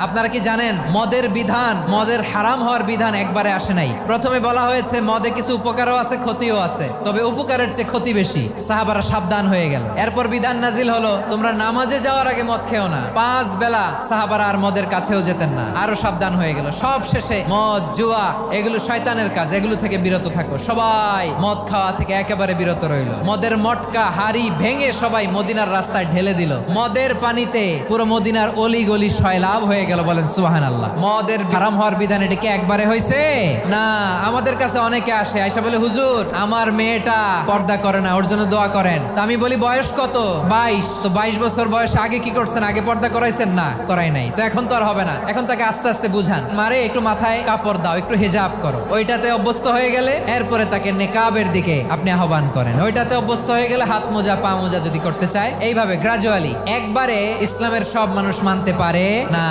আপনারা কি জানেন মদের বিধান, মদের হারাম হওয়ার বিধান একবারে আসে নাই। প্রথমে বলা হয়েছে মদে কিছু উপকারও আছে ক্ষতিও আছে, তবে উপকারের চেয়ে ক্ষতি বেশি। সাহাবারা সাবধান হয়ে গেল। এরপর বিধান নাজিল হলো তোমরা নামাজে যাওয়ার আগে মদ খেও না। 5 বেলা সাহাবারা আর মদের কাছেও যেতেন না, আরো সাবধান হয়ে গেল। সব শেষে মদ জুয়া এগুলো শয়তানের কাজ, এগুলো থেকে বিরত থাকো। সবাই মদ খাওয়া থেকে একেবারে বিরত রইল। মদের মটকা হাড়ি ভেঙে সবাই মদিনার রাস্তায় ঢেলে দিল। মদের পানিতে পুরো মদিনার অলি গলি সয়লাভ হয়ে গেল। বলেন সুবহানাল্লাহ। মদের হারাম হওয়ার বিধান এটা কি একবারে হয়েছে? না। আমাদের কাছে অনেকে আসে, আয়সা বলে হুজুর আমার মেয়েটা পর্দা করে না, ওর জন্য দোয়া করেন। তা আমি বলি বয়স কত? 22। তো 22 বছর বয়স আগে কি করছেন? আগে পর্দা করাইছেন? না, করাই নাই। তো এখন তো আর হবে না। এখন তাকে আস্তে আস্তে বুঝান, মারে একটু মাথায় কাপড় দাও, একটু হিজাব করো। ওইটাতে অভ্যস্ত হয়ে গেলে এরপরে তাকে নেকাবের দিকে আপনি আহ্বান করেন। ওইটাতে অভ্যস্ত হয়ে গেলে হাত মোজা পা মোজা যদি করতে চায়, এইভাবে গ্রাজুয়ালি। একবারে ইসলামের সব মানুষ মানতে পারে না।